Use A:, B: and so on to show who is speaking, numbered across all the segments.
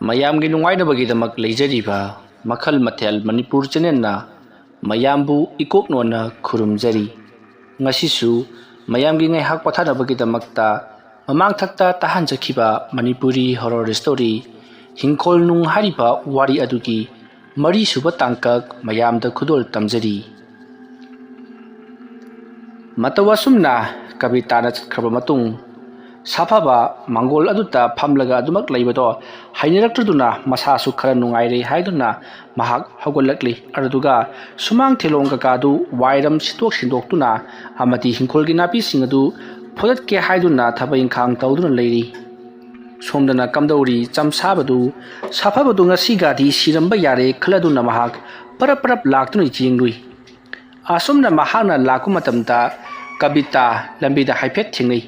A: ꯃꯌꯥꯝꯒꯤ ꯅꯨꯡꯉꯥꯏꯅꯕꯒꯤꯗꯃꯛ ꯂꯩꯖꯔꯤꯕ ꯃꯈꯜ ꯃꯊꯦꯜ ꯃꯅꯤꯄꯨꯔ ꯆꯦꯅꯦꯜꯅ ꯃꯌꯥꯝꯕꯨ ꯏꯀꯣꯛꯅꯣꯟꯅ ꯈꯨꯔꯨꯝꯖꯔꯤ ꯉꯁꯤꯁꯨ ꯃꯌꯥꯝꯒꯤ ꯉꯥꯏꯍꯥꯛ ꯄꯣꯊꯥꯅꯕꯒꯤꯗꯃꯛꯇ ꯃꯃꯥꯡꯊꯛꯇ ꯇꯥꯍꯟꯖꯈꯤꯕ ꯃꯅꯤꯄꯨꯔꯤ ꯍꯣꯔꯔ ꯁ꯭ꯇꯣꯔꯤ ꯍꯤꯡꯈꯣꯜ ꯅꯨꯡ ꯍꯥꯏꯔꯤꯕ ꯋꯥꯔꯤ ꯑꯗꯨꯒꯤ ꯃꯔꯤꯁꯨꯕ ꯇꯥꯡꯀꯛ ꯃꯌꯥꯝꯗ ꯈꯨꯗꯣꯜ ꯇꯝꯖꯔꯤ ꯃꯇꯧ ꯑꯁꯨꯝꯅ ꯀꯕꯤꯇꯥꯅ ꯆꯠꯈ꯭ꯔꯕ ꯃꯇꯨꯡ ꯁꯥꯐꯕ ꯃꯥꯡꯒꯣꯜ ꯑꯗꯨꯗ ꯐꯝꯂꯒ ꯑꯗꯨꯃꯛ ꯂꯩꯕꯗꯣ ꯍꯩꯅꯔꯛꯇ꯭ꯔꯗꯨꯅ ꯃꯁꯥꯁꯨ ꯈꯔ ꯅꯨꯡꯉꯥꯏꯔꯦ ꯍꯥꯏꯗꯨꯅ ꯃꯍꯥꯛ ꯍꯧꯒꯠꯂꯛꯂꯤ ꯑꯗꯨꯒ ꯁꯨꯃꯥꯡ ꯊꯦꯂꯣꯡ ꯀꯀꯥꯗꯨ ꯋꯥꯏꯔꯝ ꯁꯤꯟꯗꯣꯛꯇꯨꯅ ꯑꯃꯗꯤ ꯍꯤꯡꯈꯣꯜꯒꯤ ꯅꯥꯄꯤꯁꯤꯡ ꯑꯗꯨ ꯐꯣꯏꯗꯠꯀꯦ ꯍꯥꯏꯗꯨꯅ ꯊꯕꯛ ꯏꯪꯈꯥꯡ ꯇꯧꯗꯨꯅ ꯂꯩꯔꯤ ꯁꯣꯝꯗꯅ ꯀꯝꯗꯧꯔꯤ ꯆꯝꯁꯥꯕꯗꯨ ꯁꯥꯐꯕꯗꯨ ꯉꯁꯤꯒꯗꯤ ꯁꯤꯔꯝꯕ ꯌꯥꯔꯦ ꯈꯜꯂꯗꯨꯅ ꯃꯍꯥꯛ ꯄꯔꯞ ꯄꯔꯞ ꯂꯥꯛꯇꯨꯅ ꯌꯦꯡꯂꯨꯏ ꯑꯁꯨꯝꯅ ꯃꯍꯥꯛꯅ ꯂꯥꯛꯄ ꯃꯇꯝꯗ ꯀꯕꯤꯇꯥ ꯂꯝꯕꯤꯗ ꯍꯥꯏꯐꯦꯠ ꯊꯦꯡꯅꯩ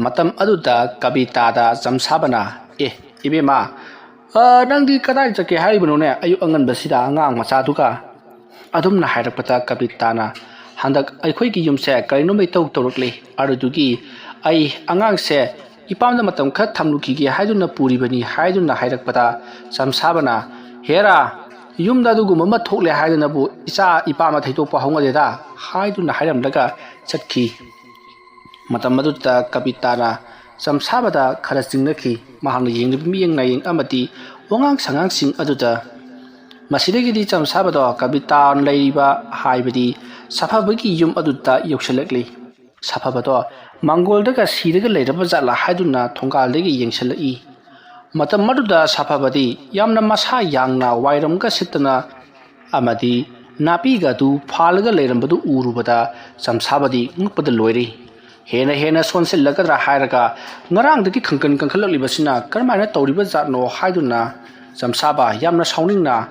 A: ꯃꯇꯝ ꯑꯗꯨꯗ ꯀꯕꯤꯇꯥꯗ ꯆꯝꯁꯥꯕꯅ ꯏꯕꯦꯝꯃ ꯅꯪꯗꯤ ꯀꯗꯥꯏ ꯆꯠꯀꯦ ꯍꯥꯏꯔꯤꯕꯅꯣꯅꯦ ꯑꯌꯨꯛ ꯑꯉꯟꯕꯁꯤꯗ ꯑꯉꯥꯡ ꯃꯆꯥꯗꯨꯒ ꯑꯗꯨꯝꯅ ꯍꯥꯏꯔꯛꯄꯗ ꯀꯕꯤꯇꯥꯅ ꯍꯟꯗꯛ ꯑꯩꯈꯣꯏꯒꯤ ꯌꯨꯝꯁꯦ ꯀꯔꯤꯅꯣꯝꯃ ꯏꯇꯧ ꯇꯧꯔꯛꯂꯤ ꯑꯗꯨꯗꯨꯒꯤ ꯑꯩ ꯑꯉꯥꯡꯁꯦ ꯏꯄꯥꯝꯗ ꯃꯇꯝ ꯈꯔ ꯊꯝꯂꯨꯈꯤꯒꯦ ꯍꯥꯏꯗꯨꯅ ꯄꯨꯔꯤꯕꯅꯤ ꯍꯥꯏꯗꯨꯅ ꯍꯥꯏꯔꯛꯄꯗ ꯆꯝꯁꯥꯕꯅ ꯍꯦꯔꯥ ꯌꯨꯝꯗ ꯑꯗꯨꯒꯨꯝꯕ ꯑꯃ ꯊꯣꯛꯂꯦ ꯍꯥꯏꯗꯨꯅꯕꯨ ꯏꯆꯥ ꯏꯄꯥꯝꯗ ꯊꯩꯗꯣꯛꯄ ꯍꯧꯅꯗꯦꯗ ꯍꯥꯏꯗꯨꯅ ꯍꯥꯏꯔꯝꯂꯒ ꯆꯠꯈꯤ ꯃꯇꯝ ꯑꯗꯨꯗ ꯀꯕꯤꯇꯥꯅ ꯆꯝꯁꯥꯕꯗ ꯈꯔ ꯆꯤꯡꯅꯈꯤ ꯃꯍꯥꯛꯅ ꯌꯦꯡꯂꯤꯕ ꯃꯤꯠꯌꯦꯡ ꯅꯥꯌꯦꯡ ꯑꯃꯗꯤ ꯋꯥꯉꯥꯡ ꯁꯉꯥꯡꯁꯤꯡ ꯑꯗꯨꯗ ꯃꯁꯤꯗꯒꯤꯗꯤ ꯆꯝꯁꯥꯕꯗꯣ ꯀꯕꯤꯇꯥꯅ ꯂꯩꯔꯤꯕ ꯍꯥꯏꯕꯗꯤ ꯁꯥꯐꯕꯒꯤ ꯌꯨꯝ ꯑꯗꯨꯗ ꯌꯧꯁꯤꯜꯂꯛꯂꯤ ꯁꯥꯐꯕꯗꯣ ꯃꯥꯡꯒꯣꯜꯗꯒ ꯁꯤꯔꯒ ꯂꯩꯔꯕ ꯖꯥꯠꯂꯥ ꯍꯥꯏꯗꯨꯅ ꯊꯣꯡꯒꯥꯜꯗꯒꯤ ꯌꯦꯡꯁꯤꯜꯂꯛꯏ ꯃꯇꯝ ꯑꯗꯨꯗ ꯁꯥꯐꯕꯗꯤ ꯌꯥꯝꯅ ꯃꯁꯥ ꯌꯥꯡꯅ ꯋꯥꯏꯔꯝꯒ ꯁꯤꯠꯇꯅ ꯑꯃꯗꯤ ꯅꯥꯄꯤꯒꯗꯨ ꯐꯥꯜꯂꯒ ꯂꯩꯔꯝꯕꯗꯨ ꯎꯔꯨꯕꯗ ꯆꯝꯁꯥꯕꯗꯤ ꯉꯛꯄꯗ ꯂꯣꯏꯔꯤ ꯍꯦꯟꯅ ꯁꯣꯟꯁꯤꯜꯂꯒꯗ꯭ꯔꯥ ꯍꯥꯏꯔꯒ ꯉꯔꯥꯡꯗꯒꯤ ꯀꯟꯈꯠꯂꯛꯂꯤꯕꯁꯤꯅ ꯀꯔꯝꯍꯥꯏꯅ ꯇꯧꯔꯤꯕ ꯖꯥꯠꯅꯣ ꯍꯥꯏꯗꯨꯅ ꯆꯝꯁꯥꯕ ꯌꯥꯝꯅ ꯁꯥꯎꯅꯤꯡꯅ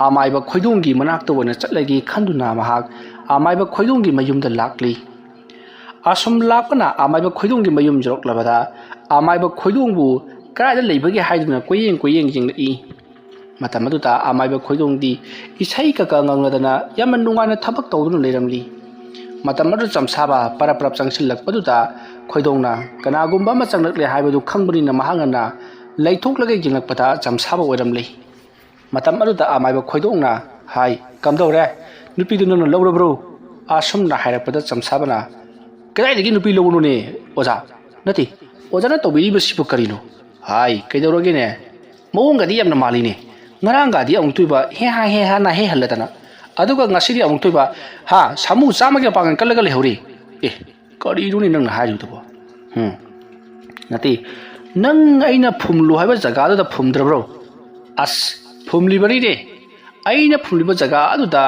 A: ꯑꯃꯥꯏꯕ ꯈꯣꯏꯗꯣꯡꯒꯤ ꯃꯅꯥꯛꯇ ꯑꯣꯏꯅ ꯆꯠꯂꯒꯦ ꯈꯟꯗꯨꯅ ꯃꯍꯥꯛ ꯑꯃꯥꯏꯕ ꯈꯣꯏꯗꯣꯡꯒꯤ ꯃꯌꯨꯝꯗ ꯂꯥꯛꯂꯤ ꯑꯁꯨꯝ ꯂꯥꯛꯄꯅ ꯑꯃꯥꯏꯕ ꯈꯣꯏꯗꯣꯡꯒꯤ ꯃꯌꯨꯝ ꯌꯧꯔꯛꯂꯕꯗ ꯑꯃꯥꯏꯕ ꯈꯣꯏꯗꯣꯡꯕꯨ ꯀꯗꯥꯏꯗ ꯂꯩꯕꯒꯦ ꯍꯥꯏꯗꯨꯅ ꯀꯣꯏꯌꯦꯡ ꯌꯦꯡꯂꯛꯏ ꯃꯇꯝ ꯑꯗꯨꯗ ꯑꯃꯥꯏꯕ ꯈꯣꯏꯗꯣꯡꯗꯤ ꯏꯁꯩ ꯀꯀ ꯉꯪꯂꯗꯅ ꯌꯥꯝꯅ ꯅꯨꯡꯉꯥꯏꯅ ꯊꯕꯛ ꯇꯧꯗꯨꯅ ꯂꯩꯔꯝꯂꯤ ꯃꯇꯝ ꯑꯗꯨ ꯆꯝꯁꯥꯕ ꯄꯔꯞ ꯆꯪꯁꯤꯜꯂꯛꯄꯗꯨꯗ ꯈꯣꯏꯗꯣꯡꯅ ꯀꯅꯥꯒꯨꯝꯕ ꯑꯃ ꯆꯪꯂꯛꯂꯦ ꯍꯥꯏꯕꯗꯨ ꯈꯪꯕꯅꯤꯅ ꯃꯍꯥꯛꯅ ꯂꯩꯊꯣꯛꯂꯒ ꯌꯦꯡꯂꯛꯄꯗ ꯆꯝꯁꯥꯕ ꯑꯣꯏꯔꯝꯂꯤ ꯃꯇꯝ ꯑꯗꯨꯗ ꯑꯃꯥꯏꯕ ꯈꯣꯏꯗꯣꯡꯅ ꯍꯥꯏ ꯀꯝꯗꯧꯔꯦ ꯅꯨꯄꯤꯗꯨ ꯅꯪꯅ ꯂꯧꯔꯕ꯭ꯔꯣ ꯑꯁꯨꯝꯅ ꯍꯥꯏꯔꯛꯄꯗ ꯆꯝꯁꯥꯕꯅ ꯀꯗꯥꯏꯗꯒꯤ ꯅꯨꯄꯤ ꯂꯧꯕꯅꯣꯅꯦ ꯑꯣꯖꯥ ꯅꯠꯇꯦ ꯑꯣꯖꯥꯅ ꯇꯧꯕꯤꯔꯤꯕꯁꯤꯕꯨ ꯀꯔꯤꯅꯣ ꯍꯥꯏ ꯀꯩꯗꯧꯔꯒꯦꯅꯦ ꯃꯑꯣꯡꯒꯗꯤ ꯌꯥꯝꯅ ꯃꯥꯜꯂꯤꯅꯦ ꯉꯔꯥꯡꯒꯗꯤ ꯑꯃꯨꯛꯇꯣꯏꯕ ꯍꯦ ꯍꯦ ꯍꯜꯂꯗꯅ ꯑꯗꯨꯒ ꯉꯁꯤꯗꯤ ꯑꯃꯨꯛꯇꯣꯏꯕ ꯁꯥꯃꯨ ꯆꯥꯝꯃꯒꯤ ꯄꯥꯡꯒꯜ ꯀꯜꯂꯒ ꯂꯩꯍꯧꯔꯤ ꯀꯔꯤꯅꯣꯅꯦ ꯅꯪꯅ ꯍꯥꯏꯔꯤꯕꯗꯨꯕꯣ ꯅꯠꯇꯦ ꯅꯪ ꯑꯩꯅ ꯐꯨꯝꯂꯨ ꯍꯥꯏꯕ ꯖꯒꯥꯗꯨꯗ ꯐꯨꯝꯗ꯭ꯔꯕ꯭ꯔꯣ ꯑꯁ ꯐꯨꯝꯂꯤꯕꯅꯤꯅꯦ ꯑꯩꯅ ꯐꯨꯝꯂꯤꯕ ꯖꯒꯥ ꯑꯗꯨꯗ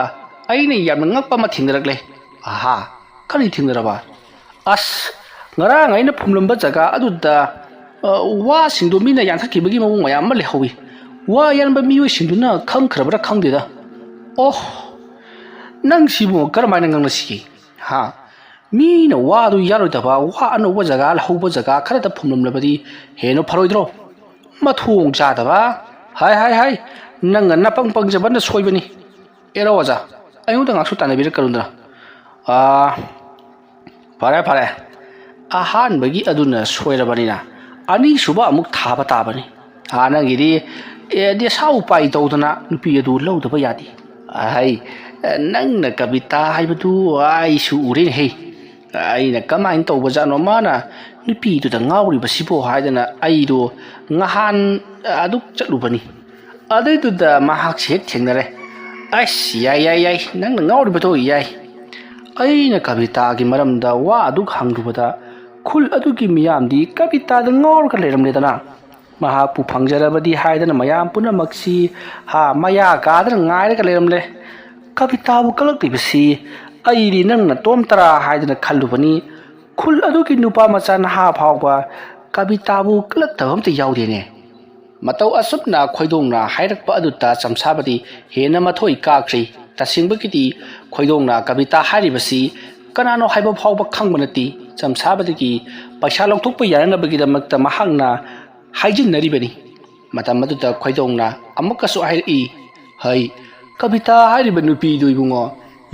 A: ꯑꯩꯅ ꯌꯥꯝꯅ ꯉꯛꯄ ꯑꯃ ꯊꯦꯡꯅꯔꯛꯂꯦ ꯀꯔꯤ ꯊꯦꯡꯅꯔꯕ ꯑꯁ ꯉꯔꯥꯡ ꯑꯩꯅ ꯐꯨꯝꯂꯝꯕ ꯖꯒꯥ ꯑꯗꯨꯗ ꯋꯥꯁꯤꯡꯗꯣ ꯃꯤꯅ ꯌꯥꯟꯊꯠꯈꯤꯕꯒꯤ ꯃꯑꯣꯡ ꯃꯌꯥꯝ ꯑꯃ ꯂꯩꯍꯧꯋꯤ ꯋꯥ ꯌꯥꯟꯕ ꯃꯤꯑꯣꯏꯁꯤꯡꯗꯨꯅ ꯈꯪꯈ꯭ꯔꯕ꯭ꯔꯥ ꯈꯪꯗꯦꯗ ꯅꯪ ꯁꯤꯕꯨ ꯀꯔꯝꯍꯥꯏꯅ ꯉꯪꯅꯁꯤꯒꯦ ꯃꯤꯅ ꯋꯥꯗꯨ ꯌꯥꯔꯣꯏꯗꯕ ꯋꯥ ꯑꯅꯧꯕ ꯖꯒꯥ ꯍꯧꯕ ꯖꯒꯥ ꯈꯔꯗ ꯐꯨꯝꯂꯝꯂꯕꯗꯤ ꯍꯦꯟꯅ ꯐꯔꯣꯏꯗ꯭ꯔꯣ ꯃꯊꯣꯡ ꯆꯥꯗꯕ ꯍꯥꯏ ꯅꯪꯅ ꯅꯄꯪ ꯄꯪꯖꯕꯅ ꯁꯣꯏꯕꯅꯤ ꯑꯦꯔꯣ ꯑꯣꯖꯥ ꯑꯩꯉꯣꯟꯗ ꯉꯥꯛꯁꯨ ꯇꯥꯟꯅꯕꯤꯔꯛꯀꯅꯨꯗꯅ ꯐꯔꯦ ꯑꯍꯥꯟꯕꯒꯤ ꯑꯗꯨꯅ ꯁꯣꯏꯔꯕꯅꯤꯅ ꯑꯅꯤꯁꯨꯕ ꯑꯃꯨꯛ ꯊꯥꯕ ꯇꯥꯕꯅꯤ ꯅꯪꯒꯤꯗꯤ ꯗꯦꯁꯥ ꯎꯄꯥꯏ ꯇꯧꯗꯅ ꯅꯨꯄꯤ ꯑꯗꯨ ꯂꯧꯗꯕ ꯌꯥꯗꯦ ꯅꯪꯅ ꯀꯕꯤꯇꯥ ꯍꯥꯏꯕꯗꯨ ꯑꯩꯁꯨ ꯎꯔꯦꯅꯦ ꯑꯩꯅ ꯀꯃꯥꯏꯅ ꯇꯧꯕꯖꯥꯠꯅꯣ ꯃꯥꯅ ꯅꯨꯄꯤꯗꯨꯗ ꯉꯥꯎꯔꯤꯕꯁꯤꯕꯣ ꯍꯥꯏꯗꯅ ꯑꯩꯗꯣ ꯉꯍꯥꯟ ꯑꯗꯨꯛ ꯆꯠꯂꯨꯕꯅꯤ ꯑꯗꯨꯏꯗꯨꯗ ꯃꯍꯥꯛꯁꯦ ꯍꯦꯛ ꯊꯦꯡꯅꯔꯦ ꯑꯁ ꯌꯥꯏ ꯅꯪꯅ ꯉꯥꯎꯔꯤꯕꯗꯣ ꯌꯥꯏ ꯑꯩꯅ ꯀꯕꯤꯇꯥꯒꯤ ꯃꯔꯝꯗ ꯋꯥ ꯑꯗꯨꯛ ꯍꯪꯂꯨꯕꯗ ꯈꯨꯜ ꯑꯗꯨꯒꯤ ꯃꯤꯌꯥꯝꯗꯤ ꯀꯕꯤꯇꯥꯗ ꯉꯥꯎꯔꯒ ꯂꯩꯔꯝꯂꯦꯗꯅ ꯃꯍꯥꯛꯄꯨ ꯐꯪꯖꯔꯕꯗꯤ ꯍꯥꯏꯗꯅ ꯃꯌꯥꯝ ꯄꯨꯝꯅꯃꯛꯁꯤ ꯃꯌꯥ ꯀꯥꯗꯅ ꯉꯥꯏꯔꯒ ꯂꯩꯔꯝꯂꯦ ꯀꯕꯤꯇꯥꯕꯨ ꯀꯜꯂꯛꯂꯤꯕꯁꯤ ꯑꯩꯗꯤ ꯅꯪꯅ ꯇꯣꯝꯇꯔꯥ ꯍꯥꯏꯗꯅ ꯈꯜꯂꯨꯕꯅꯤ ꯈꯨꯜ ꯑꯗꯨꯒꯤ ꯅꯨꯄꯥ ꯃꯆꯥ ꯅꯍꯥ ꯐꯥꯎꯕ ꯀꯕꯤꯇꯥꯕꯨ ꯀꯜꯂꯛꯇꯕ ꯑꯝꯇ ꯌꯥꯎꯗꯦꯅꯦ ꯃꯇꯧ ꯑꯁꯨꯝꯅ ꯈꯣꯏꯗꯣꯡꯅ ꯍꯥꯏꯔꯛꯄ ꯑꯗꯨꯗ ꯆꯝꯁꯥꯕꯗꯤ ꯍꯦꯟꯅ ꯃꯊꯣꯏ ꯀꯥꯈ꯭ꯔꯤ ꯇꯁꯦꯡꯕꯒꯤꯗꯤ ꯈꯣꯏꯗꯣꯡꯅ ꯀꯕꯤꯇꯥ ꯍꯥꯏꯔꯤꯕꯁꯤ ꯀꯅꯥꯅꯣ ꯍꯥꯏꯕ ꯐꯥꯎꯕ ꯈꯪꯕ ꯅꯠꯇꯦ ꯆꯝꯁꯥꯕꯗꯒꯤ ꯄꯩꯁꯥ ꯂꯧꯊꯣꯛꯄ ꯌꯥꯅꯅꯕꯒꯤꯗꯃꯛꯇ ꯃꯍꯥꯛꯅ ꯍꯥꯏꯖꯤꯟꯅꯔꯤꯕꯅꯤ ꯃꯇꯝ ꯑꯗꯨꯗ ꯈꯣꯏꯗꯣꯡꯅ ꯑꯃꯨꯛꯀꯁꯨ ꯍꯥꯏꯔꯛꯏ ꯀꯕꯤꯇꯥ ꯍꯥꯏꯔꯤꯕ ꯅꯨꯄꯤꯗꯨ ꯏꯕꯨꯡꯉꯣ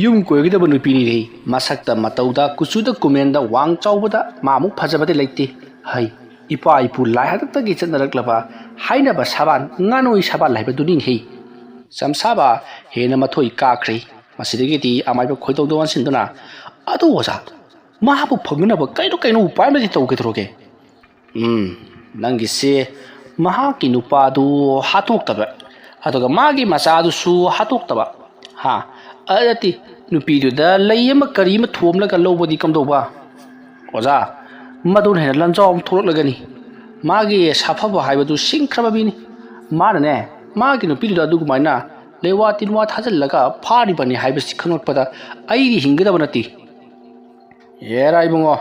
A: ꯌꯨꯝ ꯀꯣꯏꯒꯗꯕ ꯅꯨꯄꯤꯅꯤꯅꯦ ꯃꯁꯛꯇ ꯃꯇꯧꯗ ꯀꯨꯆꯨꯗ ꯀꯨꯃꯦꯟꯗ ꯋꯥꯡ ꯆꯥꯎꯕꯗ ꯃꯥꯃꯨꯛ ꯐꯖꯕꯗꯤ ꯂꯩꯇꯦ ꯏꯄꯥ ꯏꯄꯨ ꯂꯥꯏ ꯍꯥꯛꯇꯛꯇꯒꯤ ꯆꯠꯅꯔꯛꯂꯕ hainaba saban nganoi saban laiba duning hei samsaba hena mathoi kakri masidagiti amaiba khoitau do ansinduna adu oza mahabu phagnaba kaino upai madi tauge throge nangi se mahaki nupadu hatuk taba aduga magi masadu su hatuk taba ha adati nupidu da layama karima thomlaga lobodi kamdoba oza madun hena lanjom thoroklagani magi safaba haibadu singkraba bini mana ne magi nupidu da dugumaina lewa tinwa thajallaga phari bani haibasi khangakpada ai hingada banati yera ibungo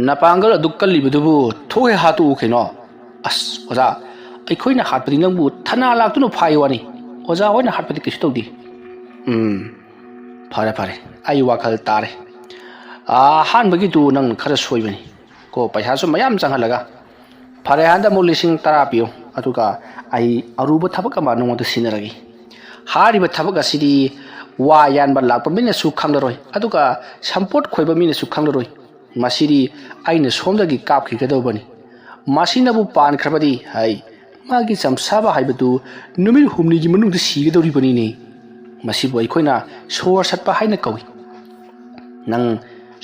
A: napangal adukal libudu thoe hatu khino as oza aikhoina hatpadi nangbu thana laktunu phaiwani oza hoina hatpadi kisu todi fare ai wakal tare han bagi tu nang khara soibani ko paisa so mayam changhalaga fare handa mo lising tara piyo atuka ai aruba thabaka ma nongoda sinaragi hariba thabaka sidi wa yanba lakpa mina su khanglaroi atuka sampot khoiba mina su khanglaroi masiri aina somdagi kapki gadobani masinabu pan khrabadi hai magi samsaba haibadu numir humni gi manung sigidori bani ne masibu aikoina sor satpa haina kawi nang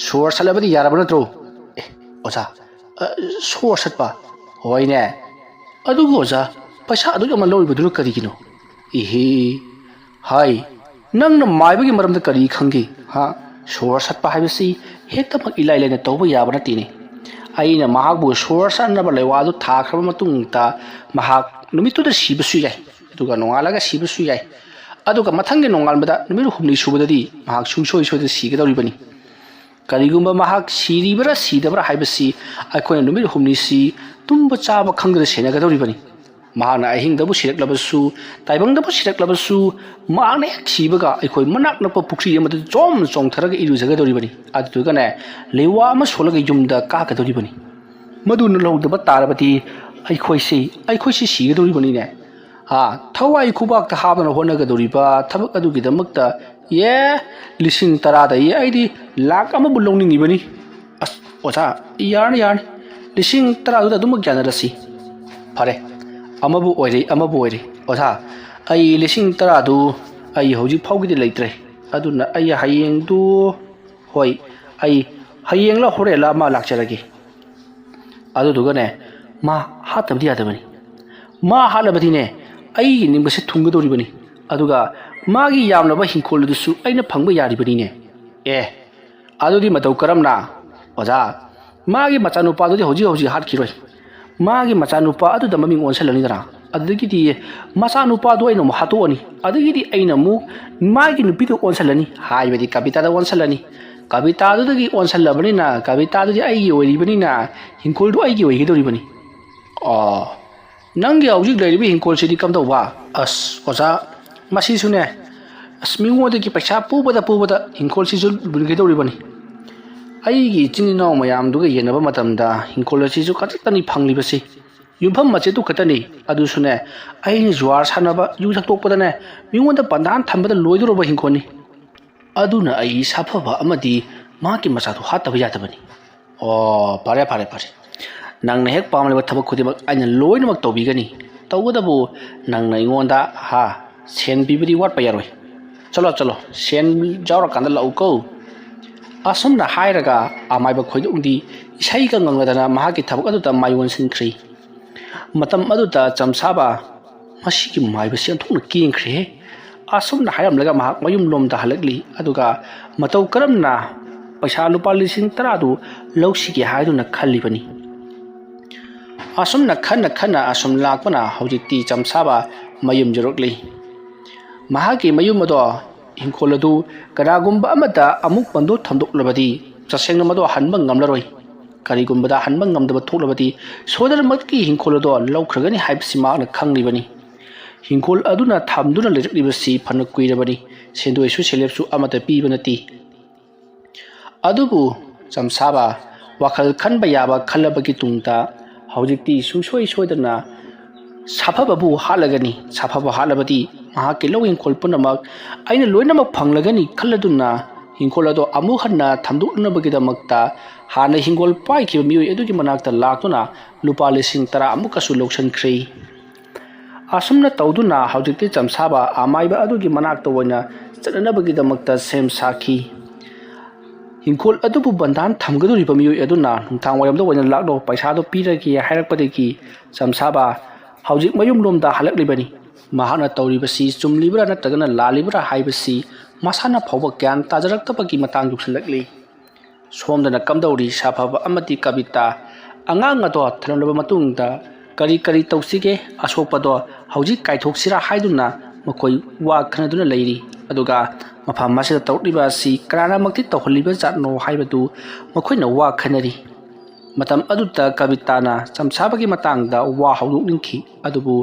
A: sor salabadi yaraba natro oza sor satpa hoine adu goza paisa adu ama lori badu karigino ehe hai nang na maibagi maramda kari khangi ha sor satpa haibasi hektamak ilai laina tawba yaba natine aina mahakbu sor sanaba lewadu thakraba matungta mahak numitu da sibasu yai aduga nongalaga sibasu yai aduga mathangge nongalbada numiru humni subadadi mahak sungsoi soi da sigadauri bani karigumba mahak siribara sidabara haibasi aikoina numiru humni si tumba chaba khangda senagadauri bani mahana ahingdabu siraklabasu taibangdabu siraklabasu mahna thibaga aikoi manak nakpa pukri amada jom chongtharaga irujagadori bani aduga ne lewa ama solaga yumda kakadori bani maduna lawdaba tarabati aikoi si sigadori bani ne ha thawai kubak ta habana honagadori ba thabak adugi damakta ye lising tarada ye aidi lak ama bulongni bani as oza yarn lising taradu da dumak janarasi fare amabu oire oza ai lising taradu ai hoji phawgidi leitre aduna ai hayeng du hoi ai hayeng la horela ma lakcharagi adu duga ne ma hatabdi adabani ma halabadi ne ai ningbase thungadori bani aduga magi yamnaba hinkholudusu aina phangba yari bani ne adudi matau karamna oza magi machanupa adudi hoji hatkiroi magi machanupa aduda maming onsalani dara adugidi machanupa du aina mo hatoni adugidi aina mu magi nupidu onsalani haibadi kabita da onsalani kabita adudagi onsalabani na kabita adudi ai ori bani na hinkoldu ai gi oigi dori bani nangi hauji leiribi hinkol sidi kamdauba as oza masi sune asmingodagi paisa pubada hinkol sisu bulge dori bani aigi chinina mayam duga yenaba matamda hinkol sisu katani phanglibasi yumpham mache tu katani adu sune aini juar sanaba yusak tokpada ne mingonda pandan thambada loidoroba hinkoni aduna ai saphaba amadi maki masatu hataba yatabani pare nangna hek pamleba thabak khodimak aina loinamak tobigani tawgadabu nangna ingonda ha sen bibidi wat payaroi chalo sen jawra kanda lauko asumna hairaga amaiba khoidungdi isai ka ngangadana mahaki thabak aduta maiwon sinkhri matam aduta chamsaba masiki maiba sian thukna kingkhre asumna hairam laga mahak mayum lomda halakli aduga matau karamna paisa lupa lising taradu lawsigi haiduna khallibani asumna khana asum lakpana hojikti chamsaba mayum jorokli mahaki mayum ado hinkoladu karagumba amata amuk pandu thamdoklabadi chasengna mado hanba ngamlaroi karigumbada hanba ngamdaba thoklabadi sodar matki hinkolado lawkhragani haibsima na khanglibani hinkol aduna thamduna lejaklibasi phana kuirabani sendoisu selepsu amata pibanati adubu chamsaba wakhal khanba yaba khalabagi tungta hojikti sungsoi soidana safababu halagani safaba halabadi mahaki lowing kolpunamak aina loinamak phanglagani khalladuna hinkolado amu hanna thamduknabagidamakta hana hingol paikhiba miyoi edugi manakta laktuna lupa lising tara amukasu loksan khrei asumna tawduna hawjikti chamsaba amaiba adugi manakta oina chadnabagidamakta sem sakhi हिंखोल अदुबु बंधान थमगदुरिबा मियोय अदुना नुंथांग वयमदा वयना लाकदो पैसादो पीरगी हायरकपदगी समसाबा हौजिक मयुम लोमदा हलकलिबनी महाना तौरिबसी चुमलिबरा नत्रगना लालिबरा हाइबसी मसाना फौबा ज्ञान ताजरक्तबगी मतंग दुखलकली सोमदना कमदौरी साफाबा अमति कविता अंगांग अदो थरनबा मतुंगदा करी करी तौसिगे असोपदो हौजिक काइथोक्सिरा हाइदुना मकोय वा खनदुना लेरी अदुगा मफम असिदा तौरिबा असि कनानामक्ति तौहलिबा जातनो हाइबदु मखोयना वा खनरी मतम अदुता कविताना चमसाबगी मतंगदा वा हौदोकनिंखि अदुबु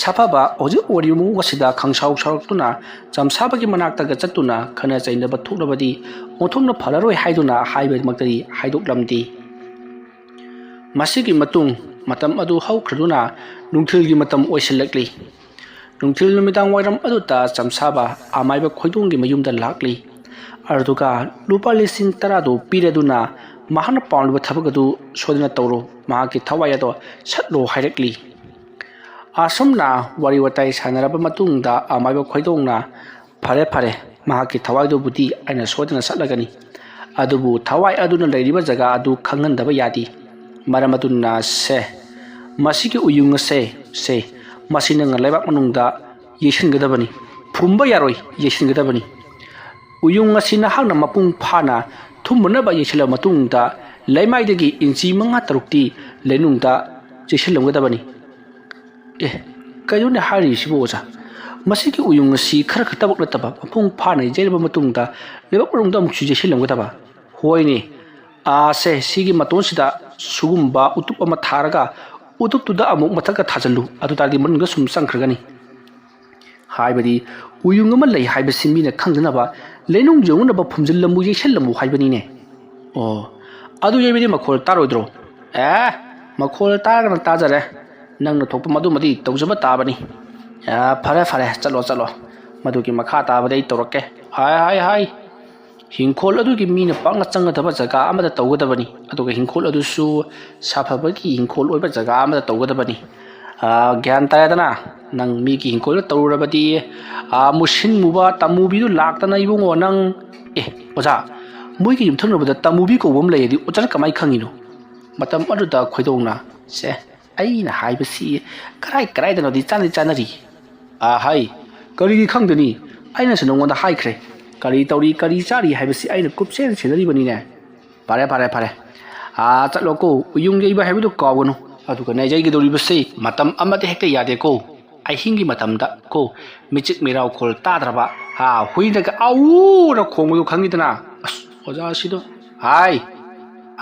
A: साफाबा ओजि ओरिमु वसिदा खंसाउ सरक्तुना चमसाबगी मनाक्तगा चतुना खना चैनबा थुकलबदी ओथुंना फलरोय हाइदुना हाइबमक्तरी हाइदोकलमदि मसिगी मतुंग मतम अदु हौख्रदुना नुंथिलगी मतम ओइसलकली नुंथिल नुमिदांग वाइरम अदुता चमसाबा आमाइबा खोइदोंगी मयुमदा लाकली अरदुगा लुपा लिसिंग तरादो पीरदुना महान पाउंडबा थबगदु सोदना तौरो महाकी थवायदो सटलो हाइरकली आसमना वारी वताई सानरबा मतुंगदा आमाइबा खोइदोंगना फरे फरे महाकी थवायदो बुदी आइना सोदना सटलगनी अदुबु थवाय अदुना लैरिबा जगा अदु खंगनदबा यादी मरमदुना से मसिकी उयुंग से मसिनंग लेबाक मनुंगदा येसिनगदबनी फुंबा यारोय येसिनगदबनी उयुंग असिना हांना मपुंग फाना थुमनबा येसिला मतुंगदा लैमाइदगी इंची मंगा तरुक्ति लेनुंगदा जेसिलंगदबनी ए कयुने हारिसिबो ओजा मसिकी उयुंग असि खर खतबक नतबा मपुंग फाना जेलबा मतुंगदा लेबाक मनुंगदा मुक्सु जेसिलंगदबा होयने आसे सिगी मतोंसिदा सुगुम्बा उतुप अमा थारगा उतुपतुदा अमुक मथका थाजल्लु अदुतारदी मनगा सुम संख्रगनी हाइबदी उयुंग अमा लै हाइबसि मिना खंगदनबा लेनुंग जोंगनबा फुमजिल्लमु येसल्लमु हाइबनीने ओ अदु येबिदि मखोल तारोइद्रो ए मखोल तारगना ताजरे नंगना थोप मदुमदि तौजबा ताबनी आ फरे फरे चलो चलो मदुकी मखा ताबदे तौरके हाय हिंखोल अदुगी मीना पांगा चंगदबा जगा अमदा तौगदबनी अदुगा हिंखोल अदुसु साफाबगी हिंखोल ओइबा जगा अमदा तौगदबनी ज्ञान तायदना नंग मीगी हिंखोल तौरबदी मुसिन मुबा तमुबीदु लाक्तना इबुंगो नंग ए ओजा मोइगी युमथंगरबदा तमुबी कोबम लैयदि ओजन कमाई खंगिनो मतम अदुदा खोइदोंना से अइना हाइबसी कराइदनोदि चानरी हाय करिगी खंगदनी अइना सनोंगोंदा हाइख्रे करी तौरी करी चारी हाइबसी अइना कुपसेन सेदरिबनीने फारे चलोको उयुंग येबा हाइबदु कावनो अदुगा नैजैगदोरिबसे मतम अमते हेक्ते यादेको अहिंगी मतमदा को मिचिक मिराव खोल ताद्रबा हुइदगा आउरा खोंगदु खंगिदना अस ओजा सिदो हाय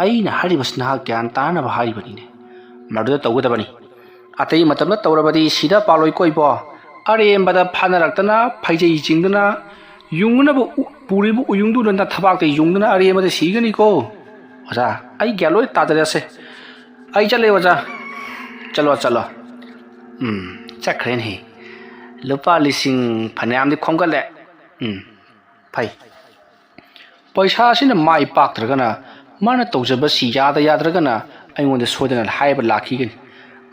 A: अइना हारिबसना ज्ञान तानबा हारिबनीने मरुदा तौगदबनी अतै मतमदा तौरबदी सिदा पालोय कोइबो अरेमबदा फानरक्तना फैजै जिंगदना युंगनबु पुरिबु उयुंगदुना थबाकते युंगदना अरेमबदा सिगनिको ओजा आई ग्यालोय तादरेसे आई चले ओजा चलो चखरेने लुपा लिसिंग फनायामदि खोंगले फै पैसा सिना माइ पाक्त्रगना माना तौजबसी याद्रगना अइंगोंदे सोदना हाइबा लाखिगनि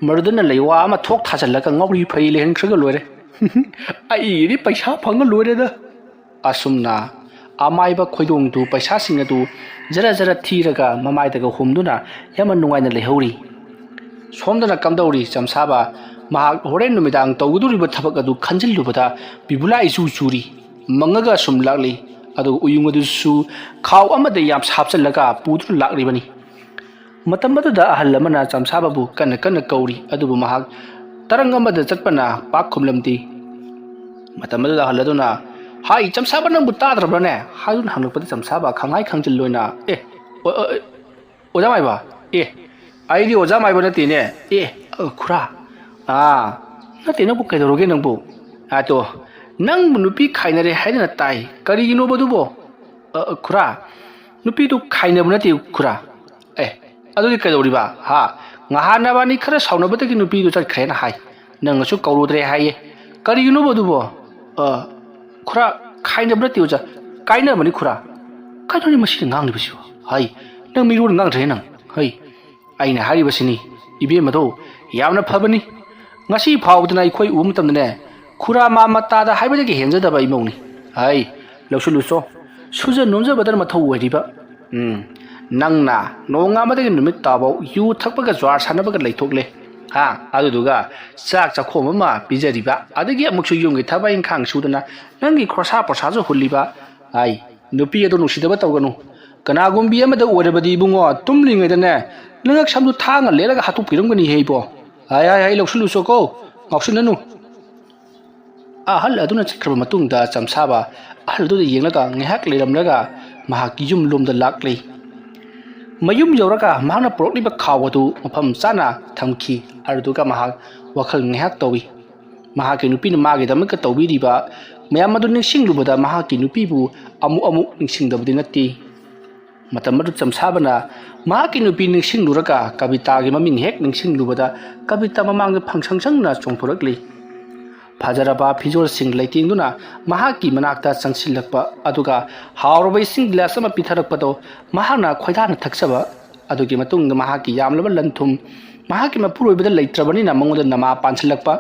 A: मरुदना लैवा अमा थोक थाजल्लका ngौरी फै लेहनख्रग लोरे आइरि पैसा फंग लोरेदा असुमना अमाइबा खोइदोंदु पैसा सिंगदु जरा थीरगा ममाइदगा हुमदुना यामा नुंगाइना लेहौरी सोमदना कमदौरी चमसाबा महाक होरेन नुमिदांग तौगदुरिबा थबक अदु खंजिल्लुबदा बिबुला इचु चुरी मंगगा सुम लाकली अदु उयुंगदुसु खाव अमदा याम सापचलगा पुदु लाकरिबनी मतमदुदा अहल अमना चमसाबाबु कन्न कौरी अदुबु महाक तरंग अमदा चटपना पाक खुमलमदी मतमदुदा अहलदुना हाय चमसाबा नंबु ताद्रबने हायुन हंगलपदि चमसाबा खंगाई खंजिल्लोइना ए ओजा माइबा ए आइदि ओजा माइबा नतिने ए खुरा नते नंबु कैदरोगे नंबु आतो नंग नुपी खाइनरे हाइदना ताई करिगिनो बदुबो खुरा नुपी दु खाइनबु नति खुरा ए अदुदि कैदोरिबा ngahanabani khara saunabadagi नुपी दु चखरेना हाय नंगसु कौरुद्रे हाये करिगिनो बदुबो खुरा खाइनबु नति ओजा काइनबनि खुरा काइननि मसि nganglibसिबो हाय नंग मिरु nganग्रे नंग हाय आइना हारिबसिनी इबे मदो यामना फबनी ngasi phawdna ikhoi um tamne khura ma matada haibade ge henjadaba imongni ai lawsuluso suja nomja badar mathau wariba nangna nonga madagi numit tabo yu thakpaga jwar sanabaga leithokle ha aduduga chak chakhom ma pijariba adagi amuksu yungi thabai khang sudana nangi khrosa prosajo huliba ai nupi adu nusidaba tawganu kana gumbi amada orebadi bungo tumlingai dane lengak samdu thanga lelaga hatu piramgani heibo ai ai lawsuluso ko ngausunanu ahal aduna chakhraba matungda chamsaba ahal du yenglaga ngehak leramlaga mahaki yum lomda laklei mayum yawraga mahna prokliba khawadu mafam chana thamki arduga mahak wakhal ngehak tawi mahaki nupi na magi damaka tawi riba mayam adu ningsinglubada mahaki nupi bu amu ningsingdabdi natti matamadu chamsabana mahaki nupi ningsingluraga kabita gi maming hek ningsinglubada kabita mamang phangsangsangna chongthorakli fajaraba fijol sing leitingduna mahaki manakta changsilakpa aduga hawrbai sing glass ama pitharakpado mahana khoidana thaksaba adugi matungda mahaki yamlaba lanthum mahaki mapuroibada leitrabani na mangoda nama pansilakpa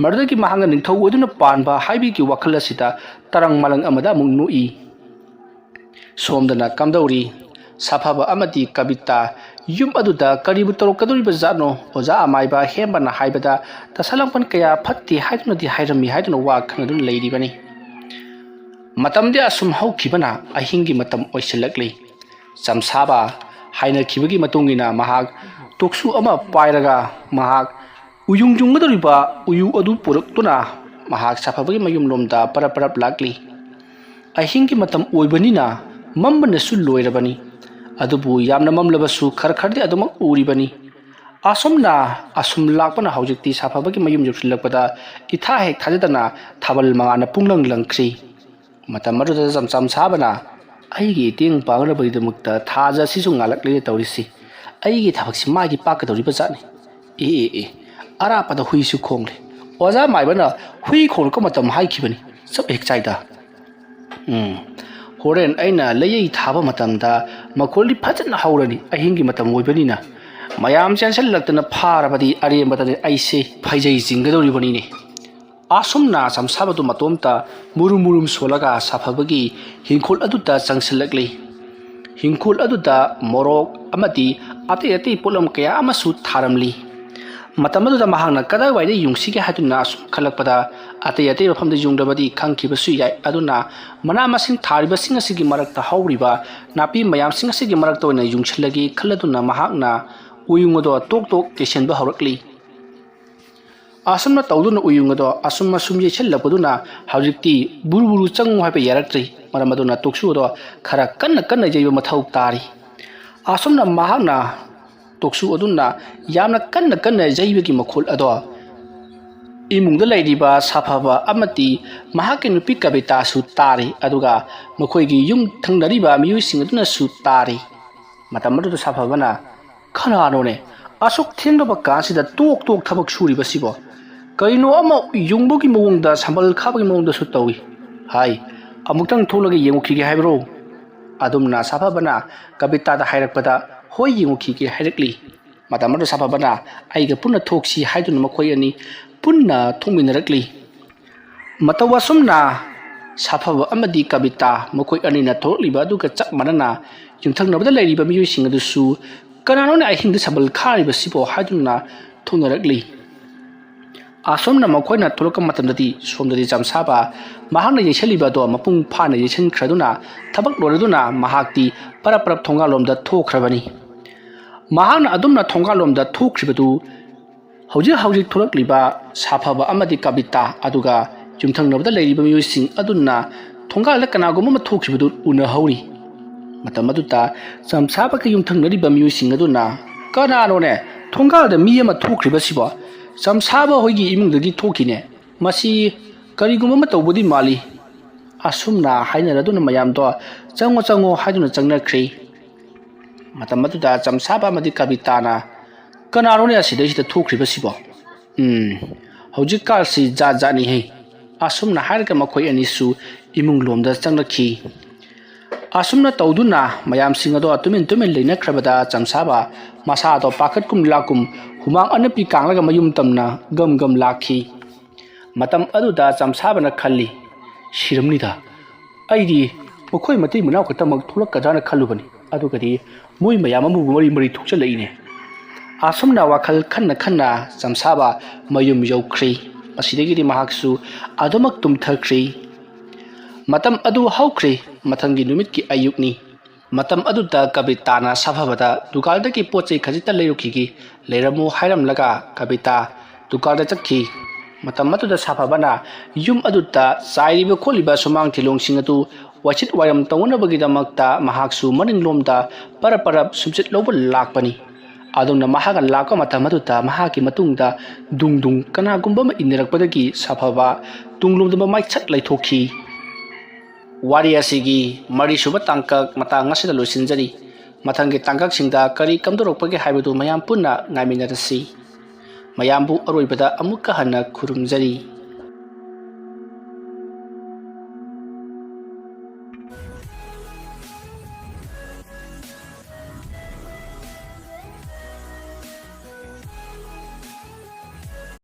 A: mardagi mahanga ningthau oduna panba haibi ki wakhala sita tarang malang amada mungnu i somdana kamdauri safaba amati kabita yum aduda karibu torokaduri bazano oja amaiba hembana haibada tasalangpan kaya phatti haiduna di hairami haiduna wa khanadun leiribani matamde asum haukibana ahingi matam oisilakli chamsaba haina khibagi matungina mahak toksu ama pairaga mahak uyungjungmadoriba uyu adu puraktuna mahak safabagi mayum lomda paraparap lakli ahingi matam oibanina mambana su loirabani adubu yamna mamlabasu kharkhardi adumak uribani asomna asum lakpana haujikti safabagi mayum jupsilakpada itha hek thajadana thabal mangana punglang langkri matamadu jamcham sabana aigi ting pangna baridamukta thaja sisu ngalakle tawrisi aigi thabaksi magi pakadori bajani e ara pada huisu khongle oja maibana hui khol ko matam haikibani sab ek chaida horen aina layei thaba matamda makolli phajana haurani ahingi matam oibanina mayam chansel laktana pharabadi arembadani aise phaijai jingadori banine asumna samsabadu matomta murum solaga safabagi hingkhol aduta changsilakli hingkhol aduta morok amati ate polam kaya amasu tharamli matamadu mahangna kadai waide yungsige hatuna asum khalakpada ate mafamda yungdabadi khangkibasu yai aduna mana masing thariba sing asigi marakta hauriba napi mayam sing asigi marakta oina yungchilagi khaladuna mahakna uyungodo tok kesenba horakli asumna tawduna uyungodo asumma sumye chellapuduna hawjikti buru changu haiba yaraktri maramaduna toksudo khara kanna jeiba mathau tari asumna mahakna toksu aduna yamna kanna jaibagi makhol ado imungda lairiba safaba amati mahaki nupi kabita su tari aduga makhoigi yum thangnariba miyusing aduna su tari matamadu safabana khananone asuk thengdoba kasida tok thabak suriba sibo kaino ama yungbogi mawungda sambal khabagi mawungda su tawi hai amuktang tholagi yengukhige haibro adumna safabana kabita da hairakpada hoi yengukhige hairakli matamadu safabana aiga punna thoksi haiduna makhoi ani punna thongminarakli matawasumna safaba amadi kabita makoi anina tholiba duga chak manana yungthangnabada lairiba miyusing adusu kananone ahingda sabal khariba sibo haiduna thongnarakli asomna makoina tholokam matamdadi somdadi jamsaba mahangna yesaliba do mapung phana yechen khraduna thabak loraduna mahakti parap thongalomda thokhrabani mahangna adumna thongalomda thokhribadu hauji tholakliba safaba amadi kabita aduga jumthangnabda lairiba miyusing aduna thongala kanaguma mathokhribadu una hauri matamaduta jamsaba ka yumthangnariba miyusing aduna kananone thongalda miyama thokriba sibo jamsaba hoigi imungdagi thokine masi kariguma matawbudi mali asumna hainaraduna mayamdo chango haiduna changnakhri matamaduta jamsaba amadi kabitana kananone asidai thokriba sibo hojik kalsi jani he asumna harka makhoi anisu imung lomda changnakhi asumna tawduna mayamsing ado tumin leinakhrabada chamsaba masa ado pakhatkum lakum humang anapi kanglaga mayum tamna gam lakhi matam aduda chamsabana khalli shiramnida aidi mokoi matai munau khatamak thulakadana khallubani adugadi moi mayam amu mari thukchalaine asumna wakhal khanna chamsaba mayum yaukhri asidagidi mahaksu adomak tumthakri matam adu haukhri mathangi numit ki ayukni matam aduda kabitana safabada dukalda ki pochei khajita leirukhi leiramu hairam laga kabita dukalda chakhi matam aduda safabana yum aduda sairiba kholiba sumang thilong singatu wachit wayam tawna bagi damakta mahaksu maninglomda parap sumchit loba lakpani aduna mahaga laka matam aduda mahaki matungda dung kana gumba ma indirakpadagi safaba tunglomda mai chat laithokhi wari asigi mari suba tangkak matang asida losinjari mathangi tangkak singda kari kamdorokpagi haibadu mayam punna ngaiminarasi mayambu aroibada amukka hana khurumjari